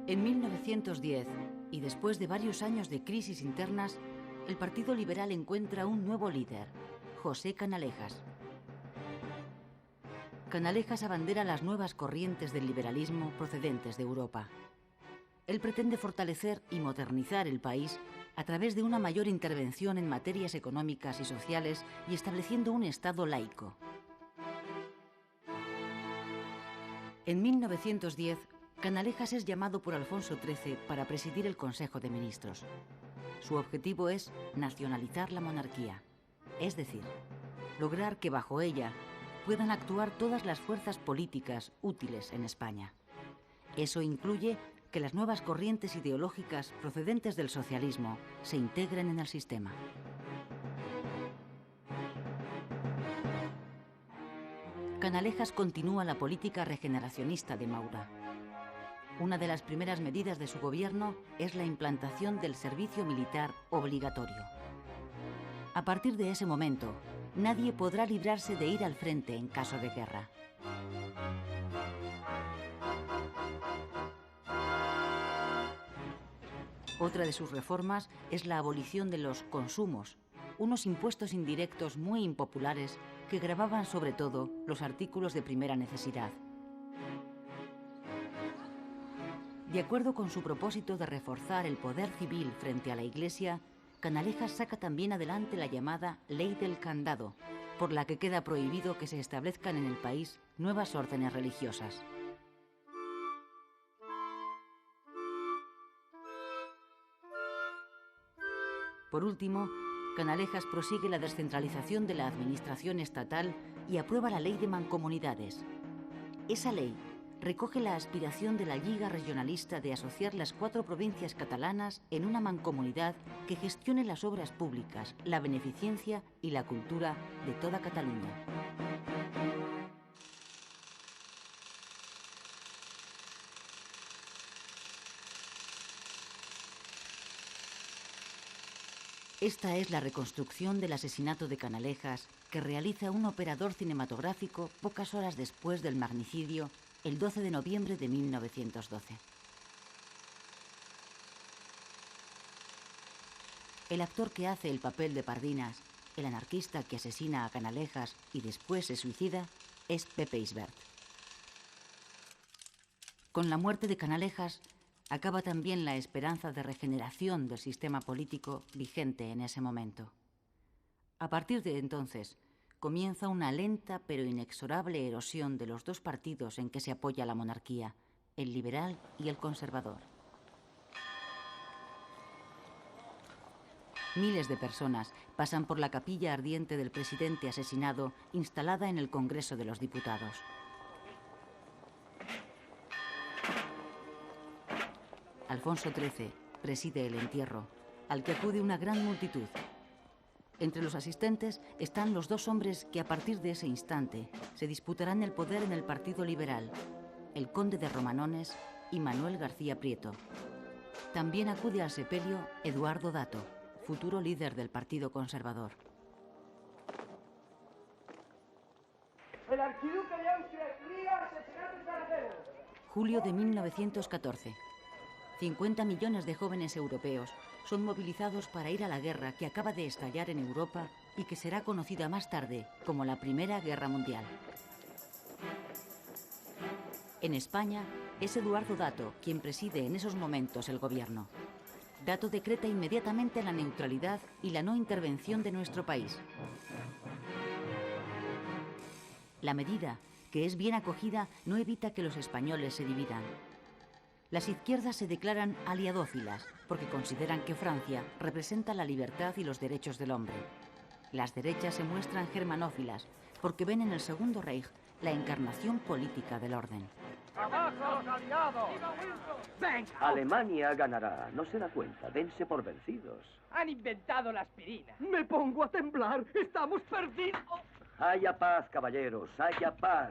En 1910, y después de varios años de crisis internas, el Partido Liberal encuentra un nuevo líder, José Canalejas. Canalejas abandera las nuevas corrientes del liberalismo procedentes de Europa. Él pretende fortalecer y modernizar el país a través de una mayor intervención en materias económicas y sociales y estableciendo un Estado laico. En 1910, Canalejas es llamado por Alfonso XIII para presidir el Consejo de Ministros. Su objetivo es nacionalizar la monarquía, es decir, lograr que bajo ella puedan actuar todas las fuerzas políticas útiles en España. Eso incluye que las nuevas corrientes ideológicas procedentes del socialismo se integren en el sistema. Canalejas continúa la política regeneracionista de Maura. Una de las primeras medidas de su gobierno es la implantación del servicio militar obligatorio. A partir de ese momento, nadie podrá librarse de ir al frente en caso de guerra. Otra de sus reformas es la abolición de los consumos, unos impuestos indirectos muy impopulares que gravaban sobre todo los artículos de primera necesidad. De acuerdo con su propósito de reforzar el poder civil frente a la Iglesia, Canalejas saca también adelante la llamada Ley del Candado, por la que queda prohibido que se establezcan en el país nuevas órdenes religiosas. Por último, Canalejas prosigue la descentralización de la administración estatal y aprueba la Ley de Mancomunidades. Esa ley recoge la aspiración de la Lliga Regionalista de asociar las 4 provincias catalanas en una mancomunidad que gestione las obras públicas, la beneficencia y la cultura de toda Cataluña. Esta es la reconstrucción del asesinato de Canalejas que realiza un operador cinematográfico pocas horas después del magnicidio, el 12 de noviembre de 1912. El actor que hace el papel de Pardinas, el anarquista que asesina a Canalejas y después se suicida, es Pepe Isbert. Con la muerte de Canalejas, acaba también la esperanza de regeneración del sistema político vigente en ese momento. A partir de entonces, comienza una lenta pero inexorable erosión de los 2 partidos en que se apoya la monarquía, el liberal y el conservador. Miles de personas pasan por la capilla ardiente del presidente asesinado instalada en el Congreso de los Diputados. Alfonso XIII preside el entierro, al que acude una gran multitud. Entre los asistentes están los 2 hombres que a partir de ese instante se disputarán el poder en el Partido Liberal, el conde de Romanones y Manuel García Prieto. También acude al sepelio Eduardo Dato, futuro líder del Partido Conservador. El archiduque de Austria cría asesinato en Sarajevo. Julio de 1914. 50 millones de jóvenes europeos son movilizados para ir a la guerra que acaba de estallar en Europa y que será conocida más tarde como la Primera Guerra Mundial. En España es Eduardo Dato quien preside en esos momentos el gobierno. Dato decreta inmediatamente la neutralidad y la no intervención de nuestro país. La medida, que es bien acogida, no evita que los españoles se dividan. Las izquierdas se declaran aliadófilas porque consideran que Francia representa la libertad y los derechos del hombre. Las derechas se muestran germanófilas porque ven en el Segundo Reich la encarnación política del orden. ¡Abajo los aliados! Alemania ganará, no se da cuenta, dense por vencidos. Han inventado la aspirina. Me pongo a temblar, estamos perdidos. Haya paz, caballeros, haya paz.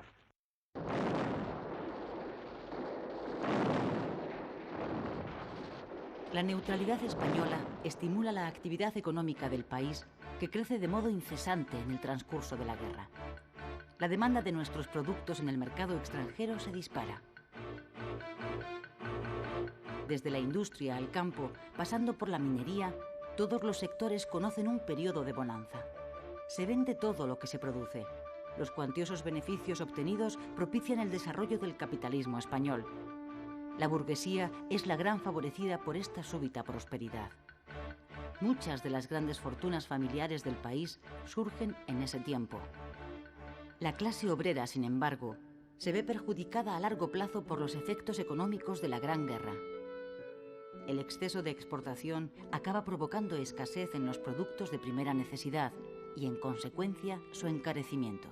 La neutralidad española estimula la actividad económica del país, que crece de modo incesante en el transcurso de la guerra. La demanda de nuestros productos en el mercado extranjero se dispara. Desde la industria al campo, pasando por la minería, todos los sectores conocen un periodo de bonanza. Se vende todo lo que se produce. Los cuantiosos beneficios obtenidos propician el desarrollo del capitalismo español. La burguesía es la gran favorecida por esta súbita prosperidad. Muchas de las grandes fortunas familiares del país surgen en ese tiempo. La clase obrera, sin embargo, se ve perjudicada a largo plazo por los efectos económicos de la Gran Guerra. El exceso de exportación acaba provocando escasez en los productos de primera necesidad y, en consecuencia, su encarecimiento.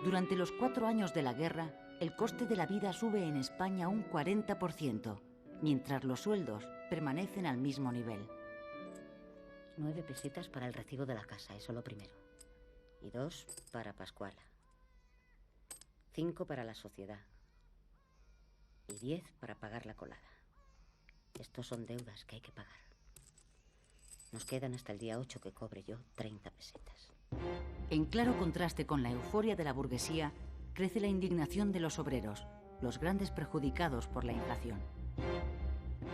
Durante los 4 años de la guerra, el coste de la vida sube en España un 40%, mientras los sueldos permanecen al mismo nivel. 9 pesetas para el recibo de la casa, eso lo primero. Y 2 para Pascuala. 5 para la sociedad. Y 10 para pagar la colada. Estos son deudas que hay que pagar. Nos quedan hasta el día 8 que cobre yo 30 pesetas. En claro contraste con la euforia de la burguesía, crece la indignación de los obreros, los grandes perjudicados por la inflación.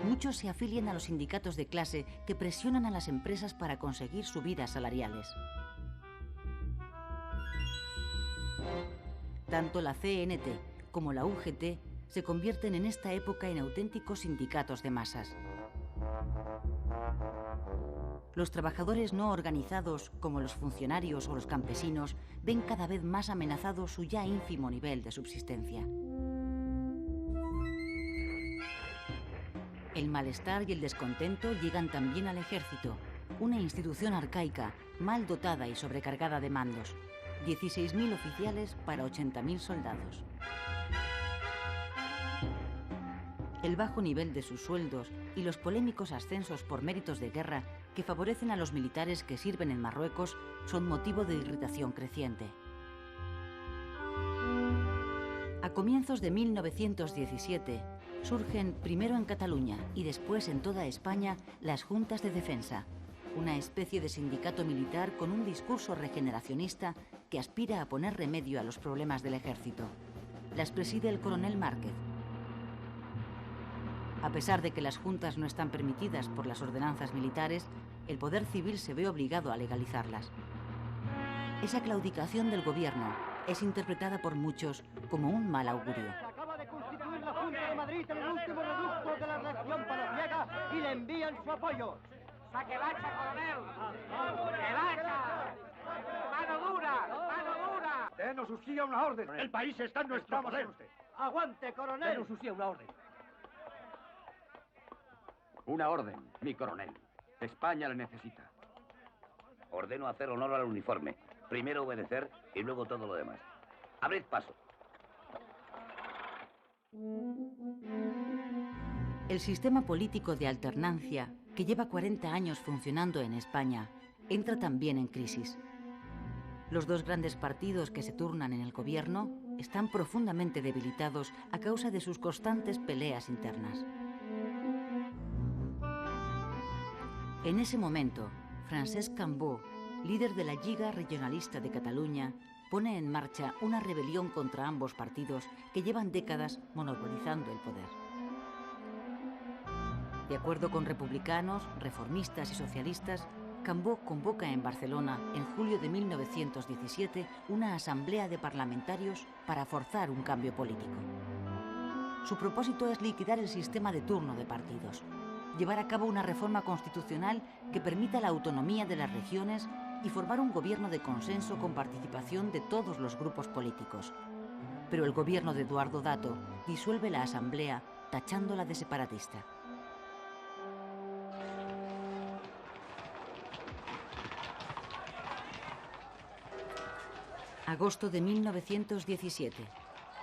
Muchos se afilian a los sindicatos de clase que presionan a las empresas para conseguir subidas salariales. Tanto la CNT como la UGT se convierten en esta época en auténticos sindicatos de masas. Los trabajadores no organizados, como los funcionarios o los campesinos, ven cada vez más amenazado su ya ínfimo nivel de subsistencia. El malestar y el descontento llegan también al ejército, una institución arcaica, mal dotada y sobrecargada de mandos. 16.000 oficiales para 80.000 soldados. El bajo nivel de sus sueldos y los polémicos ascensos por méritos de guerra que favorecen a los militares que sirven en Marruecos son motivo de irritación creciente. A comienzos de 1917 surgen primero en Cataluña y después en toda España las Juntas de Defensa, una especie de sindicato militar con un discurso regeneracionista que aspira a poner remedio a los problemas del ejército. Las preside el coronel Márquez. A pesar de que las juntas no están permitidas por las ordenanzas militares, el poder civil se ve obligado a legalizarlas. Esa claudicación del gobierno es interpretada por muchos como un mal augurio. Se acaba de constituir la Junta de Madrid en el último reducto de la región palaciega y le envían su apoyo. ¡Saque bacha, coronel! ¡Que bacha! ¡Mano dura! ¡Mano dura! Denos usía una orden. El país está en nuestro poder. Aguante, coronel. Denos usía una orden. Una orden, mi coronel. España le necesita. Ordeno hacer honor al uniforme. Primero obedecer y luego todo lo demás. Abrid paso. El sistema político de alternancia, que lleva 40 años funcionando en España, entra también en crisis. Los dos grandes partidos que se turnan en el gobierno están profundamente debilitados a causa de sus constantes peleas internas. En ese momento, Francesc Cambó, líder de la Lliga Regionalista de Cataluña, pone en marcha una rebelión contra ambos partidos que llevan décadas monopolizando el poder. De acuerdo con republicanos, reformistas y socialistas, Cambó convoca en Barcelona, en julio de 1917, una asamblea de parlamentarios para forzar un cambio político. Su propósito es liquidar el sistema de turno de partidos, llevar a cabo una reforma constitucional que permita la autonomía de las regiones y formar un gobierno de consenso con participación de todos los grupos políticos. Pero el gobierno de Eduardo Dato disuelve la asamblea tachándola de separatista. Agosto de 1917.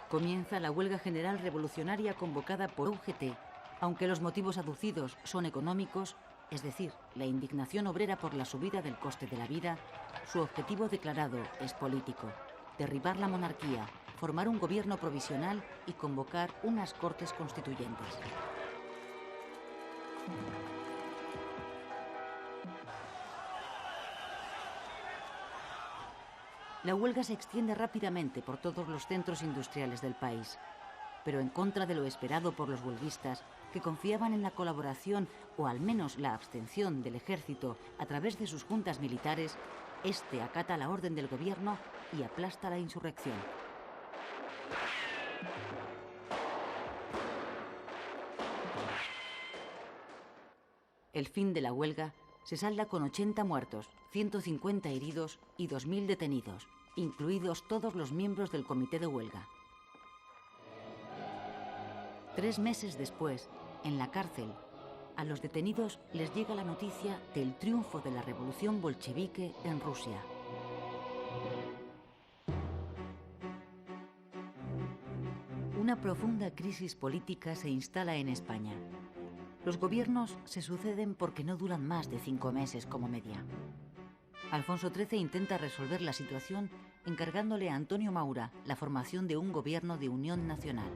Comienza la huelga general revolucionaria convocada por UGT, aunque los motivos aducidos son económicos, es decir, la indignación obrera por la subida del coste de la vida, su objetivo declarado es político: derribar la monarquía, formar un gobierno provisional y convocar unas Cortes Constituyentes. La huelga se extiende rápidamente por todos los centros industriales del país, pero en contra de lo esperado por los huelguistas, que confiaban en la colaboración o al menos la abstención del ejército a través de sus juntas militares, este acata la orden del gobierno y aplasta la insurrección. El fin de la huelga se salda con 80 muertos, 150 heridos y 2.000 detenidos, incluidos todos los miembros del comité de huelga. 3 meses después, en la cárcel, a los detenidos les llega la noticia del triunfo de la revolución bolchevique en Rusia. Una profunda crisis política se instala en España. Los gobiernos se suceden porque no duran más de 5 meses como media. Alfonso XIII intenta resolver la situación encargándole a Antonio Maura la formación de un gobierno de unión nacional.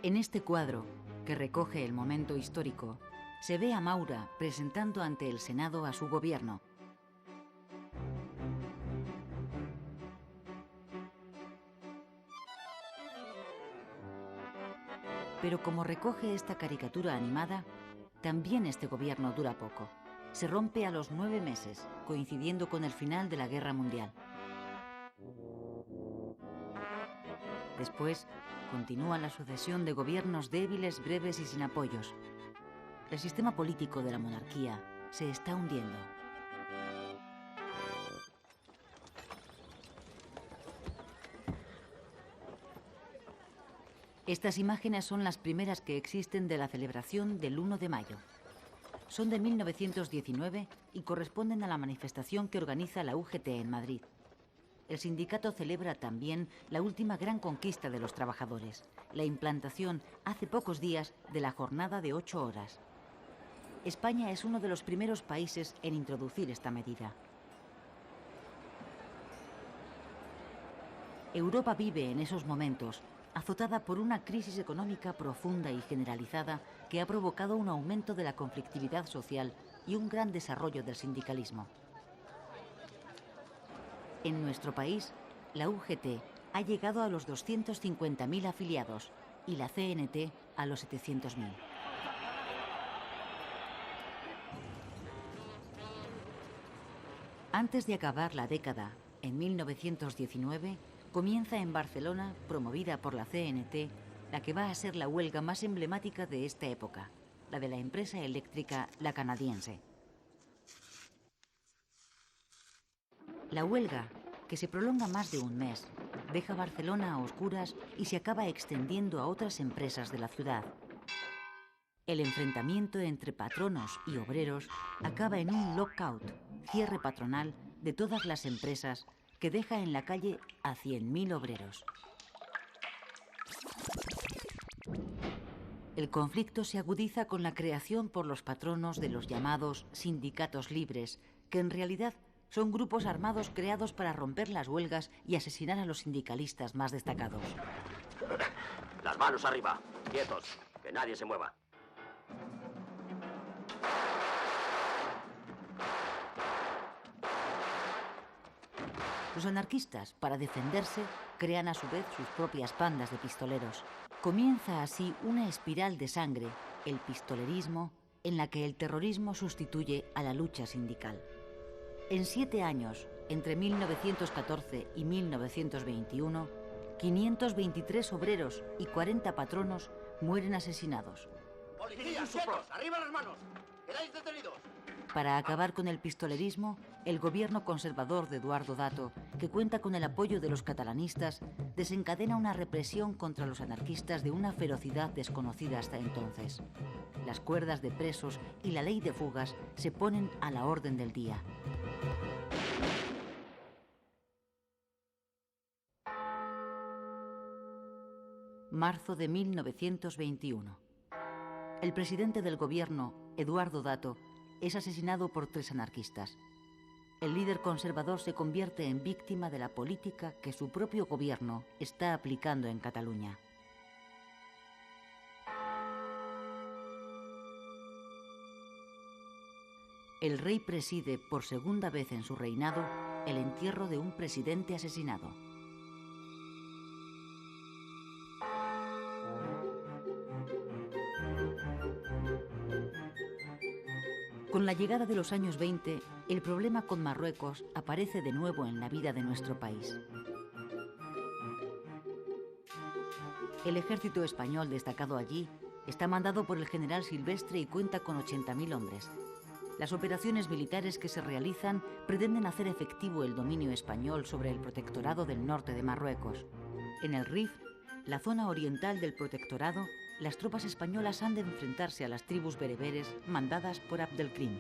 En este cuadro, que recoge el momento histórico, se ve a Maura presentando ante el Senado a su gobierno. Pero como recoge esta caricatura animada, también este gobierno dura poco. Se rompe a los 9 meses, coincidiendo con el final de la Guerra Mundial. Después, continúa la sucesión de gobiernos débiles, breves y sin apoyos. El sistema político de la monarquía se está hundiendo. Estas imágenes son las primeras que existen de la celebración del 1 de mayo. son de 1919 y corresponden a la manifestación que organiza la UGT en Madrid. El sindicato celebra también la última gran conquista de los trabajadores, la implantación hace pocos días de la jornada de 8 horas. España es uno de los primeros países en introducir esta medida. Europa vive en esos momentos, azotada por una crisis económica profunda y generalizada que ha provocado un aumento de la conflictividad social y un gran desarrollo del sindicalismo. En nuestro país, la UGT ha llegado a los 250.000 afiliados y la CNT a los 700.000. Antes de acabar la década, en 1919, comienza en Barcelona, promovida por la CNT, la que va a ser la huelga más emblemática de esta época, la de la empresa eléctrica La Canadiense. La huelga, que se prolonga más de un mes, deja Barcelona a oscuras y se acaba extendiendo a otras empresas de la ciudad. El enfrentamiento entre patronos y obreros acaba en un lockout, cierre patronal de todas las empresas que deja en la calle a 100.000 obreros. El conflicto se agudiza con la creación por los patronos de los llamados sindicatos libres, que en realidad son grupos armados creados para romper las huelgas y asesinar a los sindicalistas más destacados. Las manos arriba, quietos, que nadie se mueva. Los anarquistas, para defenderse, crean a su vez sus propias bandas de pistoleros. Comienza así una espiral de sangre, el pistolerismo, en la que el terrorismo sustituye a la lucha sindical. En 7 años, entre 1914 y 1921, 523 obreros y 40 patronos mueren asesinados. ¡Policías, quietos! ¡Arriba las manos! ¡Quedáis detenidos! Para acabar con el pistolerismo, el gobierno conservador de Eduardo Dato, que cuenta con el apoyo de los catalanistas, desencadena una represión contra los anarquistas de una ferocidad desconocida hasta entonces. Las cuerdas de presos y la ley de fugas se ponen a la orden del día. Marzo de 1921. El presidente del gobierno, Eduardo Dato, es asesinado por 3 anarquistas. El líder conservador se convierte en víctima de la política que su propio gobierno está aplicando en Cataluña. El rey preside por segunda vez en su reinado el entierro de un presidente asesinado. Con la llegada de los años 20, el problema con Marruecos aparece de nuevo en la vida de nuestro país. El ejército español destacado allí está mandado por el general Silvestre y cuenta con 80.000 hombres. Las operaciones militares que se realizan pretenden hacer efectivo el dominio español sobre el protectorado del norte de Marruecos. En el Rif, la zona oriental del protectorado, las tropas españolas han de enfrentarse a las tribus bereberes mandadas por Abdelkrim.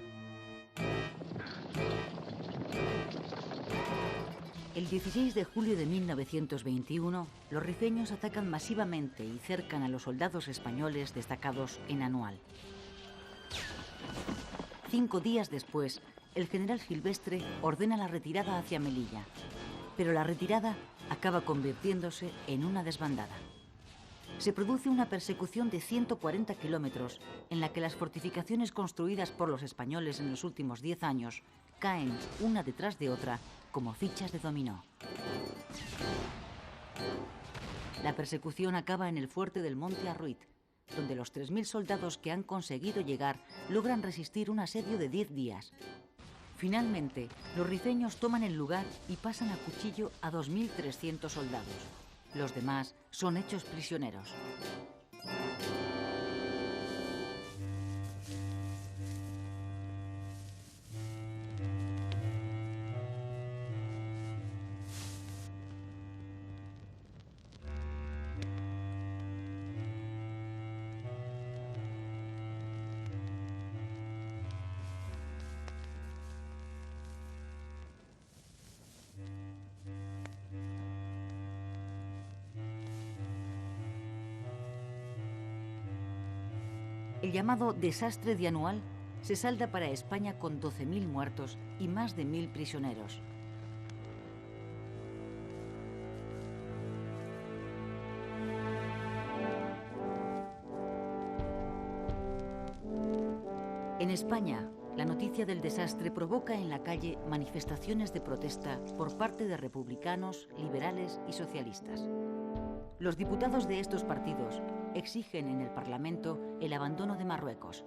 El 16 de julio de 1921, los rifeños atacan masivamente y cercan a los soldados españoles destacados en Anual. 5 días después, el general Silvestre ordena la retirada hacia Melilla, pero la retirada acaba convirtiéndose en una desbandada. Se produce una persecución de 140 kilómetros en la que las fortificaciones construidas por los españoles en los últimos 10 años caen una detrás de otra como fichas de dominó. La persecución acaba en el fuerte del Monte Arruit, donde los 3.000 soldados que han conseguido llegar logran resistir un asedio de 10 días. Finalmente, los rifeños toman el lugar y pasan a cuchillo a 2.300 soldados. Los demás son hechos prisioneros. El llamado desastre dianual se salda para España con 12.000 muertos y más de 1.000 prisioneros. En España, la noticia del desastre provoca en la calle manifestaciones de protesta por parte de republicanos, liberales y socialistas. Los diputados de estos partidos exigen en el Parlamento el abandono de Marruecos.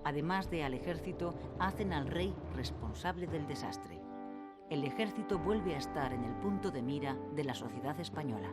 Además de al ejército, hacen al rey responsable del desastre. El ejército vuelve a estar en el punto de mira de la sociedad española.